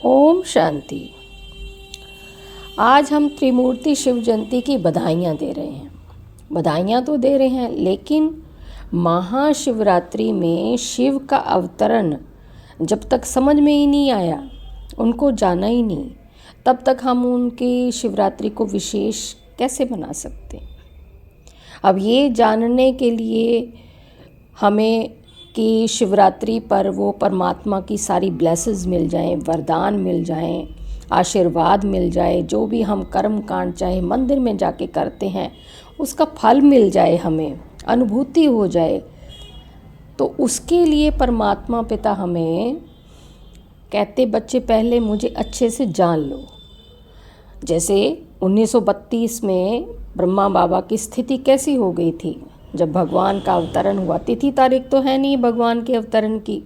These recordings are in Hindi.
ओम शांति। आज हम त्रिमूर्ति शिव जयंती की बधाइयाँ दे रहे हैं। बधाइयाँ तो दे रहे हैं, लेकिन महाशिवरात्रि में शिव का अवतरण जब तक समझ में ही नहीं आया, उनको जाना ही नहीं, तब तक हम उनकी शिवरात्रि को विशेष कैसे मना सकते। अब ये जानने के लिए हमें कि शिवरात्रि पर वो परमात्मा की सारी ब्लेसेस मिल जाएं, वरदान मिल जाएं, आशीर्वाद मिल जाए, जो भी हम कर्म कांड चाहे मंदिर में जाके करते हैं उसका फल मिल जाए, हमें अनुभूति हो जाए, तो उसके लिए परमात्मा पिता हमें कहते, बच्चे पहले मुझे अच्छे से जान लो। जैसे 1932 में ब्रह्मा बाबा की स्थिति कैसी हो गई थी जब भगवान का अवतरण हुआ। तिथि तारीख तो है नहीं भगवान के अवतरण की,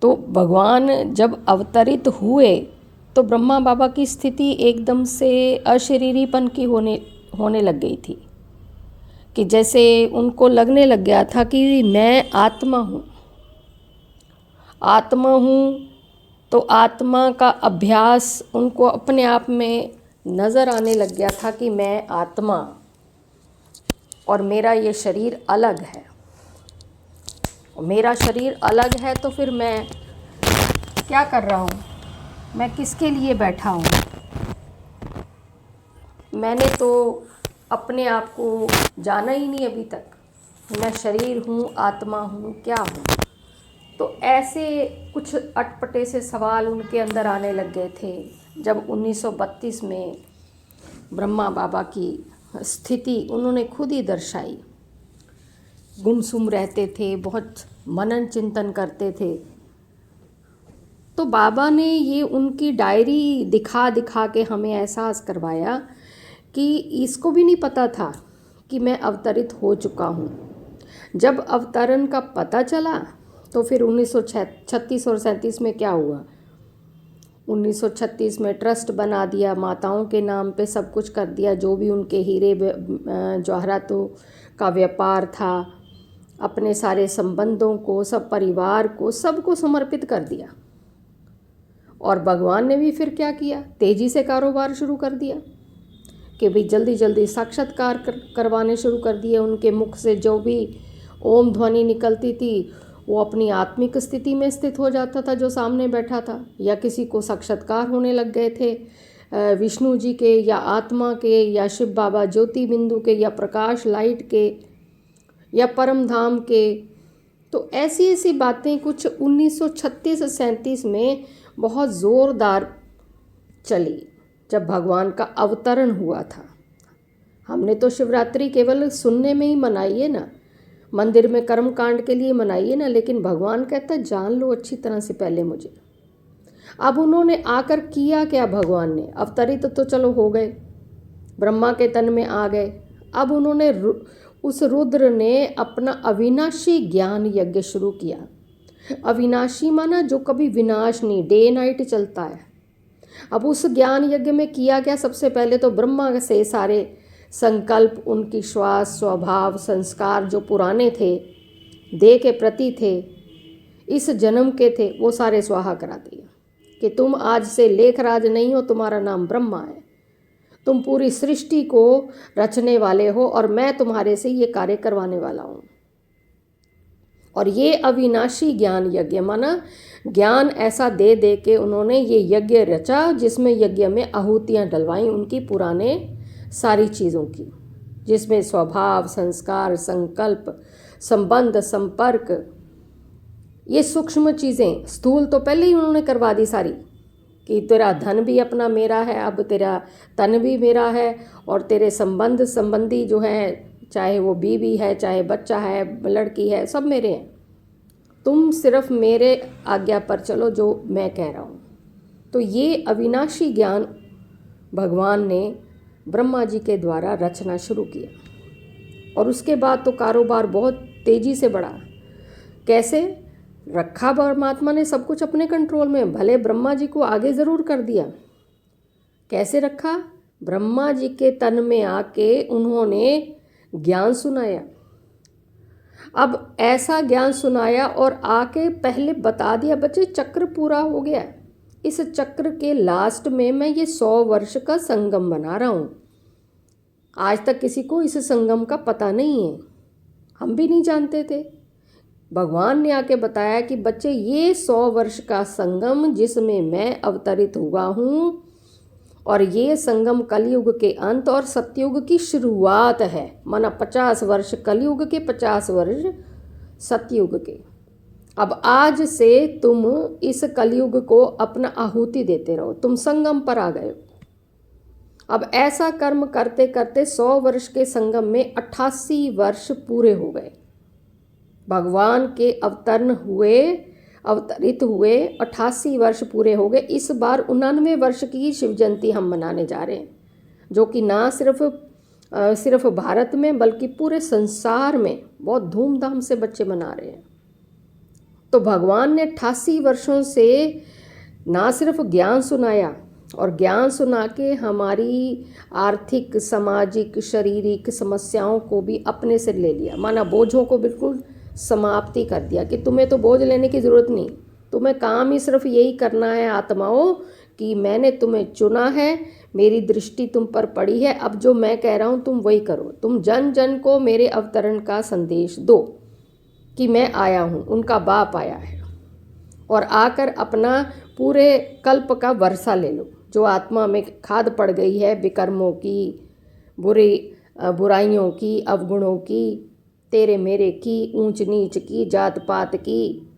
तो भगवान जब अवतरित हुए तो ब्रह्मा बाबा की स्थिति एकदम से अशरीरीपन की होने लग गई थी, कि जैसे उनको लगने लग गया था कि मैं आत्मा हूँ। तो आत्मा का अभ्यास उनको अपने आप में नज़र आने लग गया था कि मैं आत्मा और मेरा ये शरीर अलग है। मेरा शरीर अलग है तो फिर मैं क्या कर रहा हूँ, मैं किसके लिए बैठा हूँ। मैंने तो अपने आप को जाना ही नहीं अभी तक, मैं शरीर हूँ, आत्मा हूँ, क्या हूँ। तो ऐसे कुछ अटपटे से सवाल उनके अंदर आने लग गए थे जब 1932 में ब्रह्मा बाबा की स्थिति उन्होंने खुद ही दर्शाई। गुमसुम रहते थे, बहुत मनन चिंतन करते थे। तो बाबा ने ये उनकी डायरी दिखा दिखा के हमें एहसास करवाया कि इसको भी नहीं पता था कि मैं अवतरित हो चुका हूँ। जब अवतरण का पता चला तो फिर 1936 और 37 में क्या हुआ। 1936 में ट्रस्ट बना दिया, माताओं के नाम पे सब कुछ कर दिया, जो भी उनके हीरे जवाहरातों का व्यापार था, अपने सारे संबंधों को, सब परिवार को, सबको समर्पित कर दिया। और भगवान ने भी फिर क्या किया, तेज़ी से कारोबार शुरू कर दिया कि भाई जल्दी जल्दी साक्षात्कार करवाने शुरू कर दिए। उनके मुख से जो भी ओम ध्वनि निकलती थी वो अपनी आत्मिक स्थिति में स्थित हो जाता था जो सामने बैठा था, या किसी को साक्षात्कार होने लग गए थे विष्णु जी के, या आत्मा के, या शिव बाबा ज्योति बिंदु के, या प्रकाश लाइट के, या परम धाम के। तो ऐसी ऐसी बातें कुछ 1936-37 में बहुत ज़ोरदार चली जब भगवान का अवतरण हुआ था। हमने तो शिवरात्रि केवल सुनने में ही मनाई है ना, मंदिर में कर्म कांड के लिए मनाइए ना, लेकिन भगवान कहता है जान लो अच्छी तरह से पहले मुझे। अब उन्होंने आकर किया क्या, भगवान ने अवतरित तो चलो हो गए, ब्रह्मा के तन में आ गए। अब उन्होंने उस रुद्र ने अपना अविनाशी ज्ञान यज्ञ शुरू किया। अविनाशी माना जो कभी विनाश नहीं, डे नाइट चलता है। अब उस ज्ञान यज्ञ में किया क्या, सबसे पहले तो ब्रह्मा से सारे संकल्प, उनकी श्वास, स्वभाव, संस्कार जो पुराने थे, देह के प्रति थे, इस जन्म के थे, वो सारे स्वाहा करा दिए कि तुम आज से लेखराज नहीं हो, तुम्हारा नाम ब्रह्मा है, तुम पूरी सृष्टि को रचने वाले हो और मैं तुम्हारे से ये कार्य करवाने वाला हूँ। और ये अविनाशी ज्ञान यज्ञ माना ज्ञान ऐसा दे दे के उन्होंने ये यज्ञ रचा, जिसमें यज्ञ में आहुतियाँ डलवाई उनकी पुराने सारी चीज़ों की, जिसमें स्वभाव, संस्कार, संकल्प, संबंध, संपर्क, ये सूक्ष्म चीज़ें, स्थूल तो पहले ही उन्होंने करवा दी सारी, कि तेरा धन भी अपना मेरा है, अब तेरा तन भी मेरा है, और तेरे संबंधी जो हैं, चाहे वो बीवी है, चाहे बच्चा है, लड़की है, सब मेरे हैं, तुम सिर्फ मेरे आज्ञा पर चलो जो मैं कह रहा हूँ। तो ये अविनाशी ज्ञान भगवान ने ब्रह्मा जी के द्वारा रचना शुरू किया। और उसके बाद तो कारोबार बहुत तेज़ी से बढ़ा। कैसे रखा परमात्मा ने सब कुछ अपने कंट्रोल में, भले ब्रह्मा जी को आगे ज़रूर कर दिया। कैसे रखा, ब्रह्मा जी के तन में आके उन्होंने ज्ञान सुनाया। अब ऐसा ज्ञान सुनाया और आके पहले बता दिया, बच्चे चक्र पूरा हो गया, इस चक्र के लास्ट में मैं ये 100 वर्ष का संगम बना रहा हूँ। आज तक किसी को इस संगम का पता नहीं है, हम भी नहीं जानते थे। भगवान ने आके बताया कि बच्चे ये 100 वर्ष का संगम जिसमें मैं अवतरित हुआ हूँ, और ये संगम कलयुग के अंत और सतयुग की शुरुआत है। माना 50 वर्ष कलयुग के, 50 वर्ष सतयुग के। अब आज से तुम इस कलयुग को अपना आहुति देते रहो, तुम संगम पर आ गए हो। अब ऐसा कर्म करते करते 100 वर्ष के संगम में 88 वर्ष पूरे हो गए। भगवान के अवतरित हुए 88 वर्ष पूरे हो गए। इस बार 99 वर्ष की शिव जयंती हम मनाने जा रहे हैं, जो कि ना सिर्फ भारत में बल्कि पूरे संसार में बहुत धूमधाम से बच्चे मना रहे हैं। तो भगवान ने 88 वर्षों से ना सिर्फ ज्ञान सुनाया, और ज्ञान सुना के हमारी आर्थिक, सामाजिक, शारीरिक समस्याओं को भी अपने से ले लिया। माना बोझों को बिल्कुल समाप्ति कर दिया कि तुम्हें तो बोझ लेने की ज़रूरत नहीं, तुम्हें काम ही सिर्फ यही करना है आत्माओं कि मैंने तुम्हें चुना है, मेरी दृष्टि तुम पर पड़ी है, अब जो मैं कह रहा हूँ तुम वही करो। तुम जन जन को मेरे अवतरण का संदेश दो कि मैं आया हूँ, उनका बाप आया है, और आकर अपना पूरे कल्प का वर्षा ले लो। जो आत्मा में खाद पड़ गई है विकर्मों की, बुराइयों की, अवगुणों की, तेरे मेरे की, ऊंच नीच की, जात पात की,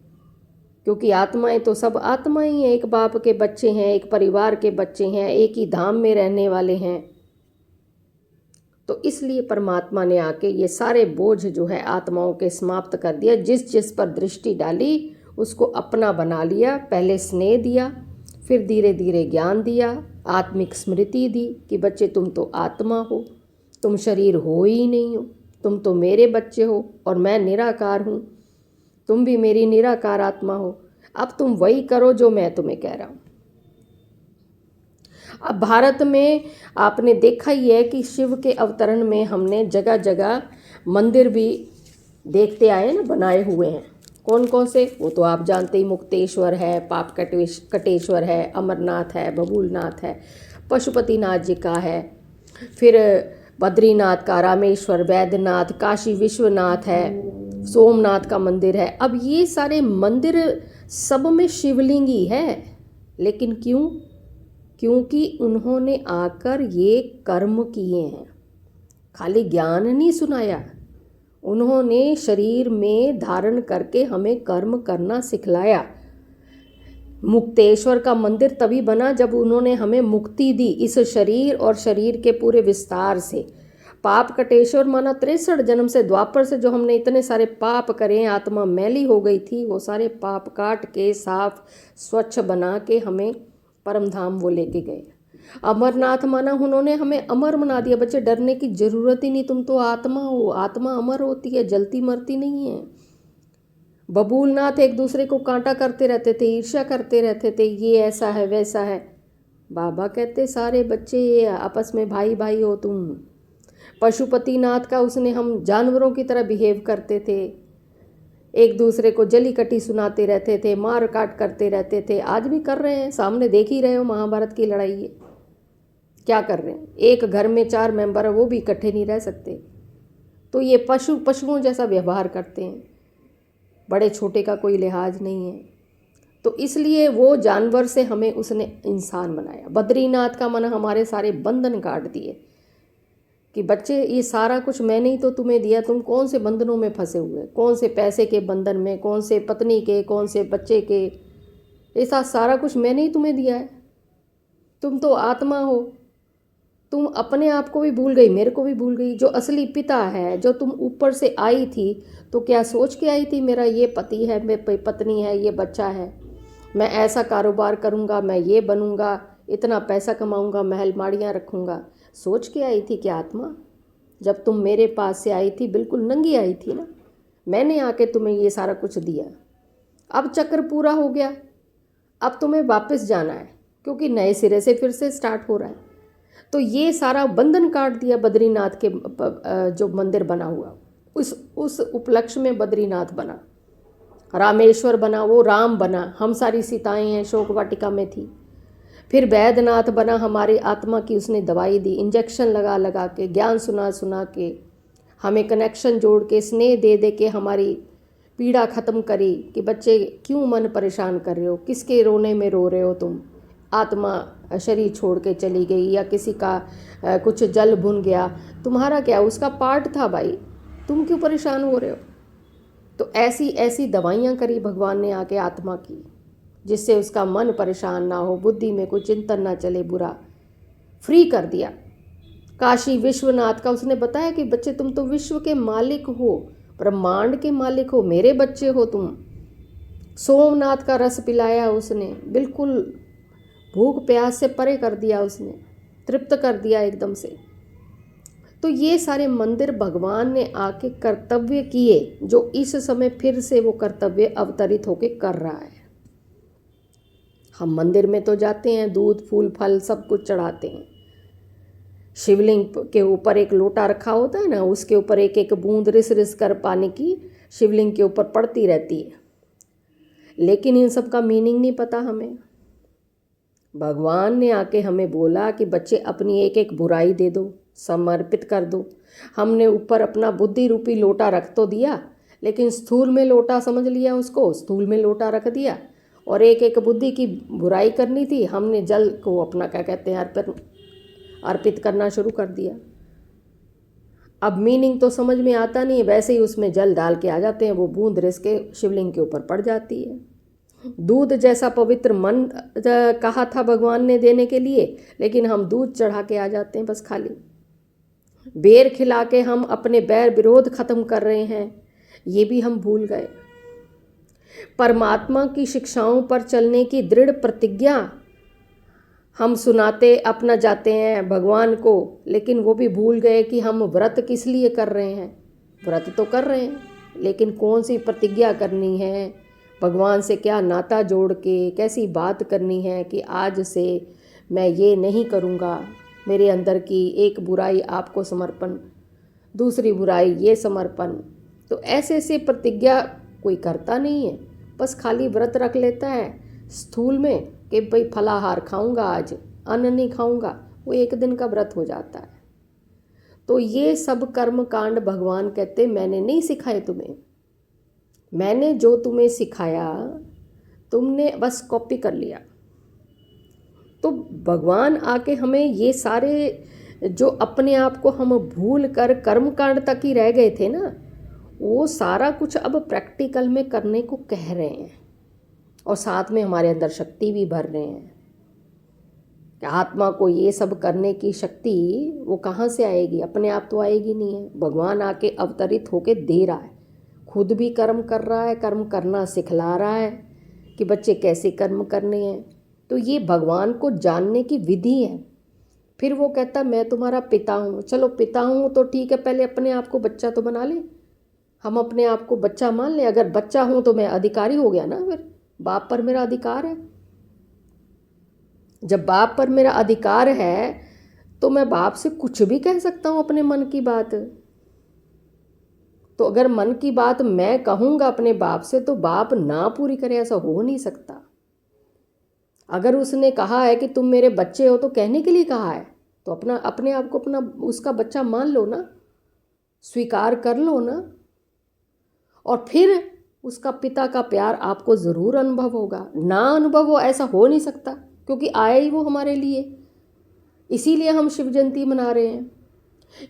क्योंकि आत्माएं तो सब आत्माएं हैं, एक बाप के बच्चे हैं, एक परिवार के बच्चे हैं, एक ही धाम में रहने वाले हैं। तो इसलिए परमात्मा ने आके ये सारे बोझ जो है आत्माओं के समाप्त कर दिया। जिस जिस पर दृष्टि डाली उसको अपना बना लिया। पहले स्नेह दिया, फिर धीरे धीरे ज्ञान दिया, आत्मिक स्मृति दी कि बच्चे तुम तो आत्मा हो, तुम शरीर हो ही नहीं हो, तुम तो मेरे बच्चे हो और मैं निराकार हूँ, तुम भी मेरी निराकार आत्मा हो। अब तुम वही करो जो मैं तुम्हें कह रहा हूँ। अब भारत में आपने देखा ही है कि शिव के अवतरण में हमने जगह जगह मंदिर भी देखते आए ना, बनाए हुए हैं। कौन कौन से, वो तो आप जानते ही, मुक्तेश्वर है, पाप कटेश्वर है, अमरनाथ है, बबूलनाथ है, पशुपतिनाथ जी का है, फिर बद्रीनाथ का, रामेश्वर, वैद्यनाथ, काशी विश्वनाथ है, सोमनाथ का मंदिर है। अब ये सारे मंदिर सब में शिवलिंग ही है, लेकिन क्यों? क्योंकि उन्होंने आकर ये कर्म किए हैं। खाली ज्ञान नहीं सुनाया, उन्होंने शरीर में धारण करके हमें कर्म करना सिखलाया। मुक्तेश्वर का मंदिर तभी बना जब उन्होंने हमें मुक्ति दी इस शरीर और शरीर के पूरे विस्तार से। पाप कटेश्वर माना 63 जन्म से, द्वापर से जो हमने इतने सारे पाप करे, आत्मा मैली हो गई थी, वो सारे पाप काट के साफ स्वच्छ बना के हमें परम धाम वो लेके गए। अमरनाथ माना उन्होंने हमें अमर बना दिया। बच्चे डरने की जरूरत ही नहीं, तुम तो आत्मा हो, आत्मा अमर होती है, जलती मरती नहीं है। बबूलनाथ एक दूसरे को कांटा करते रहते थे, ईर्ष्या करते रहते थे, ये ऐसा है वैसा है। बाबा कहते सारे बच्चे ये आपस में भाई भाई हो तुम। पशुपतिनाथ का उसने हम जानवरों की तरह बिहेव करते थे, एक दूसरे को जली कटी सुनाते रहते थे, मार काट करते रहते थे। आज भी कर रहे हैं, सामने देख ही रहे हो महाभारत की लड़ाई है, क्या कर रहे हैं। एक घर में 4 मेंबर है, वो भी इकट्ठे नहीं रह सकते। तो ये पशुओं जैसा व्यवहार करते हैं, बड़े छोटे का कोई लिहाज नहीं है। तो इसलिए वो जानवर से हमें उसने इंसान बनाया। बद्रीनाथ का मन हमारे सारे बंधन काट दिए कि बच्चे ये सारा कुछ मैंने ही तो तुम्हें दिया, तुम कौन से बंधनों में फंसे हुए, कौन से पैसे के बंधन में, कौन से पत्नी के, कौन से बच्चे के, ऐसा सारा कुछ मैंने ही तुम्हें दिया है। तुम तो आत्मा हो, तुम अपने आप को भी भूल गई, मेरे को भी भूल गई। जो असली पिता है, जो तुम ऊपर से आई थी, तो क्या सोच के आई थी मेरा ये पति है, मेरी पत्नी है, ये बच्चा है, मैं ऐसा कारोबार करूँगा, मैं ये बनूँगा, इतना पैसा कमाऊँगा, महल माड़ियाँ रखूँगा। सोच के आई थी क्या आत्मा? जब तुम मेरे पास से आई थी बिल्कुल नंगी आई थी ना, मैंने आके तुम्हें ये सारा कुछ दिया। अब चक्र पूरा हो गया, अब तुम्हें वापस जाना है, क्योंकि नए सिरे से फिर से स्टार्ट हो रहा है। तो ये सारा बंधन काट दिया बद्रीनाथ के जो मंदिर बना हुआ, उस उपलक्ष्य में बद्रीनाथ बना। रामेश्वर बना, वो राम बना, हम सारी सीताएं हैं शोक वाटिका में थी। फिर वैद्यनाथ बना, हमारी आत्मा की उसने दवाई दी, इंजेक्शन लगा लगा के, ज्ञान सुना सुना के, हमें कनेक्शन जोड़ के, स्नेह दे दे के हमारी पीड़ा ख़त्म करी कि बच्चे क्यों मन परेशान कर रहे हो, किसके रोने में रो रहे हो तुम, आत्मा शरीर छोड़ के चली गई या किसी का कुछ जल भुन गया, तुम्हारा क्या, उसका पार्ट था भाई, तुम क्यों परेशान हो रहे हो। तो ऐसी ऐसी दवाइयाँ करी भगवान ने आके आत्मा की, जिससे उसका मन परेशान ना हो, बुद्धि में कोई चिंतन ना चले, बुरा फ्री कर दिया। काशी विश्वनाथ का उसने बताया कि बच्चे तुम तो विश्व के मालिक हो, ब्रह्मांड के मालिक हो, मेरे बच्चे हो तुम। सोमनाथ का रस पिलाया उसने, बिल्कुल भूख प्यास से परे कर दिया उसने, तृप्त कर दिया एकदम से। तो ये सारे मंदिर भगवान ने आके कर्तव्य किए, जो इस समय फिर से वो कर्तव्य अवतरित होके कर रहा है। हम मंदिर में तो जाते हैं, दूध फूल फल सब कुछ चढ़ाते हैं, शिवलिंग के ऊपर एक लोटा रखा होता है ना, उसके ऊपर एक एक बूंद रिस रिस कर पानी की शिवलिंग के ऊपर पड़ती रहती है, लेकिन इन सब का मीनिंग नहीं पता हमें। भगवान ने आके हमें बोला कि बच्चे अपनी एक एक बुराई दे दो, समर्पित कर दो। हमने ऊपर अपना बुद्धि रूपी लोटा रख तो दिया, लेकिन स्थूल में लोटा समझ लिया उसको, स्थूल में लोटा रख दिया, और एक एक बुद्धि की बुराई करनी थी, हमने जल को अपना क्या कहते हैं अर्पित करना शुरू कर दिया। अब मीनिंग तो समझ में आता नहीं है, वैसे ही उसमें जल डाल के आ जाते हैं, वो बूंद रिस के शिवलिंग के ऊपर पड़ जाती है। दूध जैसा पवित्र मन कहा था भगवान ने देने के लिए, लेकिन हम दूध चढ़ा के आ जाते हैं बस खाली। बेर खिला के हम अपने बैर विरोध खत्म कर रहे हैं, ये भी हम भूल गए। परमात्मा की शिक्षाओं पर चलने की दृढ़ प्रतिज्ञा हम सुनाते अपना जाते हैं भगवान को, लेकिन वो भी भूल गए कि हम व्रत किस लिए कर रहे हैं। व्रत तो कर रहे हैं, लेकिन कौन सी प्रतिज्ञा करनी है, भगवान से क्या नाता जोड़ के कैसी बात करनी है कि आज से मैं ये नहीं करूँगा, मेरे अंदर की एक बुराई आपको समर्पण, दूसरी बुराई ये समर्पण। तो ऐसे ऐसे प्रतिज्ञा कोई करता नहीं है, बस खाली व्रत रख लेता है स्थूल में कि भाई फलाहार खाऊंगा, आज अन्न नहीं खाऊंगा, वो एक दिन का व्रत हो जाता है। तो ये सब कर्म कांड भगवान कहते मैंने नहीं सिखाए तुम्हें, मैंने जो तुम्हें सिखाया तुमने बस कॉपी कर लिया। तो भगवान आके हमें ये सारे जो अपने आप को हम भूल कर कर्म कांड तक ही रह गए थे ना, वो सारा कुछ अब प्रैक्टिकल में करने को कह रहे हैं, और साथ में हमारे अंदर शक्ति भी भर रहे हैं कि आत्मा को ये सब करने की शक्ति वो कहाँ से आएगी, अपने आप तो आएगी नहीं है। भगवान आके अवतरित होके दे रहा है, खुद भी कर्म कर रहा है, कर्म करना सिखला रहा है कि बच्चे कैसे कर्म करने हैं। तो ये भगवान को जानने की विधि है। फिर वो कहता मैं तुम्हारा पिता हूँ, चलो पिता हूँ तो ठीक है, पहले अपने आप को बच्चा तो बना ले, हम अपने आप को बच्चा मान लें। अगर बच्चा हूँ तो मैं अधिकारी हो गया ना, फिर बाप पर मेरा अधिकार है। जब बाप पर मेरा अधिकार है तो मैं बाप से कुछ भी कह सकता हूँ अपने मन की बात। तो अगर मन की बात मैं कहूँगा अपने बाप से तो बाप ना पूरी करे, ऐसा हो नहीं सकता। अगर उसने कहा है कि तुम मेरे बच्चे हो तो कहने के लिए कहा है, तो अपने आप को अपना उसका बच्चा मान लो ना, स्वीकार कर लो ना, और फिर उसका पिता का प्यार आपको ज़रूर अनुभव होगा। ना अनुभव हो ऐसा हो नहीं सकता, क्योंकि आया ही वो हमारे लिए। इसीलिए हम शिव जयंती मना रहे हैं,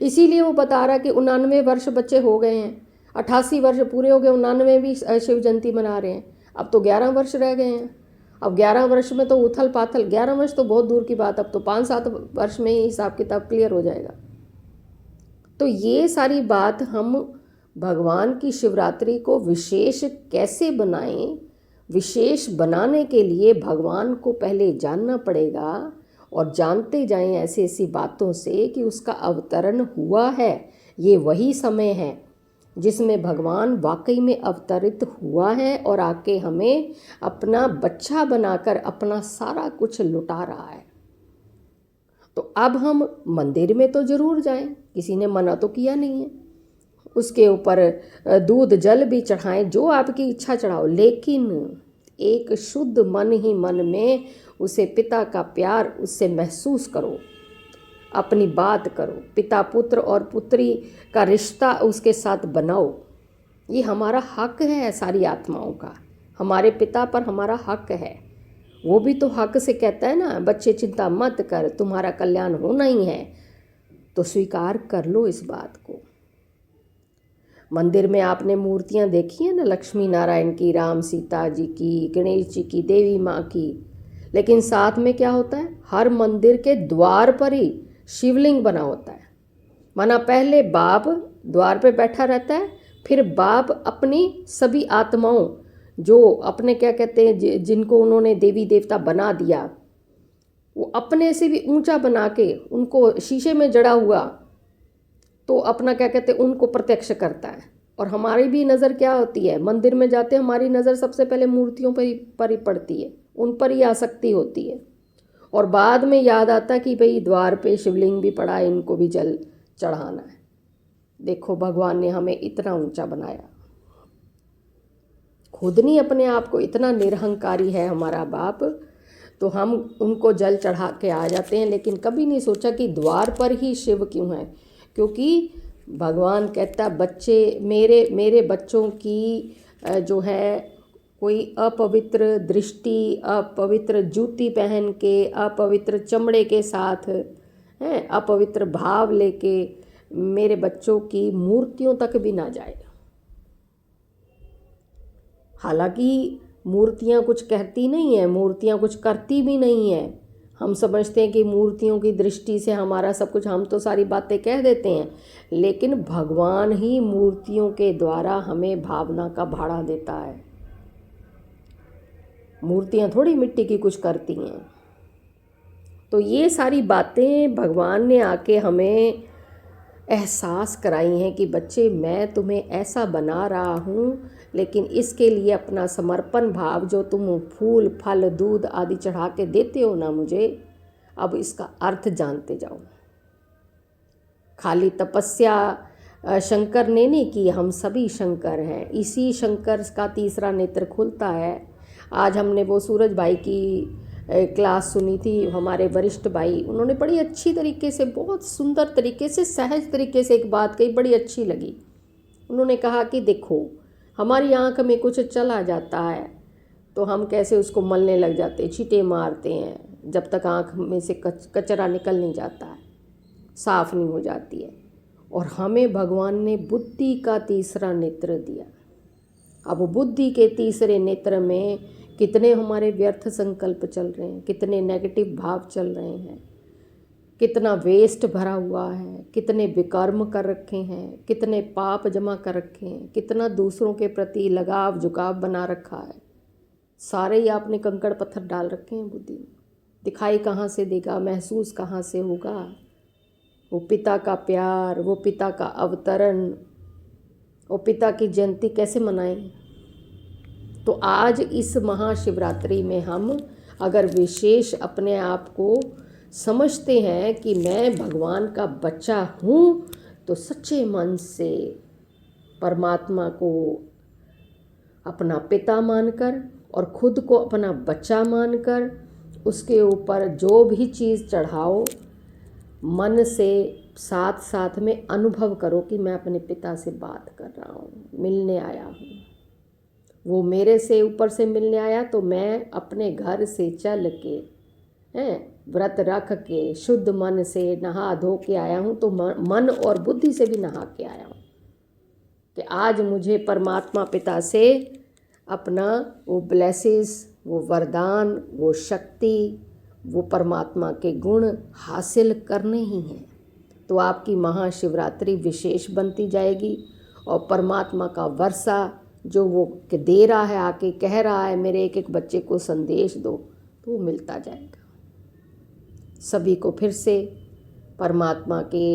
इसीलिए वो बता रहा कि 99 वर्ष बच्चे हो गए हैं, 88 वर्ष पूरे हो गए, 99 भी शिव जयंती मना रहे हैं। अब तो 11 वर्ष रह गए हैं। अब 11 वर्ष में तो उथल पाथल, 11 वर्ष तो बहुत दूर की बात, अब तो 5-7 वर्ष में ही हिसाब किताब क्लियर हो जाएगा। तो ये सारी बात हम भगवान की शिवरात्रि को विशेष कैसे बनाएं, विशेष बनाने के लिए भगवान को पहले जानना पड़ेगा, और जानते जाएं ऐसी ऐसी बातों से कि उसका अवतरण हुआ है। ये वही समय है जिसमें भगवान वाकई में अवतरित हुआ है और आके हमें अपना बच्चा बनाकर अपना सारा कुछ लुटा रहा है। तो अब हम मंदिर में तो ज़रूर जाएं, किसी ने मना तो किया नहीं है, उसके ऊपर दूध जल भी चढ़ाएं, जो आपकी इच्छा चढ़ाओ, लेकिन एक शुद्ध मन ही मन में उसे पिता का प्यार उससे महसूस करो, अपनी बात करो, पिता पुत्र और पुत्री का रिश्ता उसके साथ बनाओ। ये हमारा हक है सारी आत्माओं का, हमारे पिता पर हमारा हक है। वो भी तो हक से कहता है ना, बच्चे चिंता मत कर, तुम्हारा कल्याण होना ही है। तो स्वीकार कर लो इस बात को। मंदिर में आपने मूर्तियां देखी हैं ना, लक्ष्मी नारायण की, राम सीता जी की, गणेश जी की, देवी माँ की, लेकिन साथ में क्या होता है, हर मंदिर के द्वार पर ही शिवलिंग बना होता है। माना पहले बाप द्वार पे बैठा रहता है, फिर बाप अपनी सभी आत्माओं, जो अपने क्या कहते हैं, जिनको उन्होंने देवी देवता बना दिया, वो अपने से भी ऊंचा बना के उनको शीशे में जड़ा हुआ, तो अपना क्या कहते हैं, उनको प्रत्यक्ष करता है। और हमारी भी नज़र क्या होती है, मंदिर में जाते हैं, हमारी नज़र सबसे पहले मूर्तियों पर ही पड़ती है, उन पर ही आसक्ति होती है। और बाद में याद आता कि भाई द्वार पे शिवलिंग भी पड़ा है, इनको भी जल चढ़ाना है। देखो भगवान ने हमें इतना ऊंचा बनाया, खुद नहीं अपने आप को, इतना निरहंकारी है हमारा बाप, तो हम उनको जल चढ़ा के आ जाते हैं। लेकिन कभी नहीं सोचा कि द्वार पर ही शिव क्यों है, क्योंकि भगवान कहता बच्चे मेरे बच्चों की जो है कोई अपवित्र दृष्टि, अपवित्र जूती पहन के, अपवित्र चमड़े के साथ हैं, अपवित्र भाव लेके मेरे बच्चों की मूर्तियों तक भी ना जाए। हालांकि मूर्तियाँ कुछ कहती नहीं है, मूर्तियाँ कुछ करती भी नहीं है। हम समझते हैं कि मूर्तियों की दृष्टि से हमारा सब कुछ, हम तो सारी बातें कह देते हैं, लेकिन भगवान ही मूर्तियों के द्वारा हमें भावना का भाड़ा देता है। मूर्तियाँ थोड़ी मिट्टी की कुछ करती हैं। तो ये सारी बातें भगवान ने आके हमें एहसास कराई हैं कि बच्चे मैं तुम्हें ऐसा बना रहा हूँ, लेकिन इसके लिए अपना समर्पण भाव, जो तुम फूल फल दूध आदि चढ़ा के देते हो ना मुझे, अब इसका अर्थ जानते जाओ। खाली तपस्या शंकर ने नहीं की, हम सभी शंकर हैं। इसी शंकर का तीसरा नेत्र खुलता है। आज हमने वो सूरज भाई की क्लास सुनी थी, हमारे वरिष्ठ भाई, उन्होंने बड़ी अच्छी तरीके से, बहुत सुंदर तरीके से, सहज तरीके से एक बात कही, बड़ी अच्छी लगी। उन्होंने कहा कि देखो हमारी आँख में कुछ चला जाता है तो हम कैसे उसको मलने लग जाते हैं, छींटे मारते हैं, जब तक आँख में से कचरा निकल नहीं जाता है, साफ नहीं हो जाती है। और हमें भगवान ने बुद्धि का तीसरा नेत्र दिया। अब बुद्धि के तीसरे नेत्र में कितने हमारे व्यर्थ संकल्प चल रहे हैं, कितने नेगेटिव भाव चल रहे हैं, कितना वेस्ट भरा हुआ है, कितने विकर्म कर रखे हैं, कितने पाप जमा कर रखे हैं, कितना दूसरों के प्रति लगाव झुकाव बना रखा है। सारे ही आपने कंकड़ पत्थर डाल रखे हैं बुद्धि में। दिखाई कहाँ से देगा, महसूस कहाँ से होगा। वो पिता का प्यार, वो पिता का अवतरण, वो पिता की जयंती कैसे मनाएं। तो आज इस महाशिवरात्रि में हम अगर विशेष अपने आप को समझते हैं कि मैं भगवान का बच्चा हूँ, तो सच्चे मन से परमात्मा को अपना पिता मानकर और खुद को अपना बच्चा मानकर उसके ऊपर जो भी चीज़ चढ़ाओ, मन से साथ साथ में अनुभव करो कि मैं अपने पिता से बात कर रहा हूँ, मिलने आया हूँ। वो मेरे से ऊपर से मिलने आया, तो मैं अपने घर से चल के व्रत रख के शुद्ध मन से नहा धो के आया हूँ, तो मन और बुद्धि से भी नहा के आया हूँ कि आज मुझे परमात्मा पिता से अपना वो ब्लेसेस, वो वरदान, वो शक्ति, वो परमात्मा के गुण हासिल करने ही हैं। तो आपकी महाशिवरात्रि विशेष बनती जाएगी और परमात्मा का वर्षा जो वो दे रहा है, आके कह रहा है मेरे एक एक बच्चे को संदेश दो, तो वो मिलता जाएगा। सभी को फिर से परमात्मा के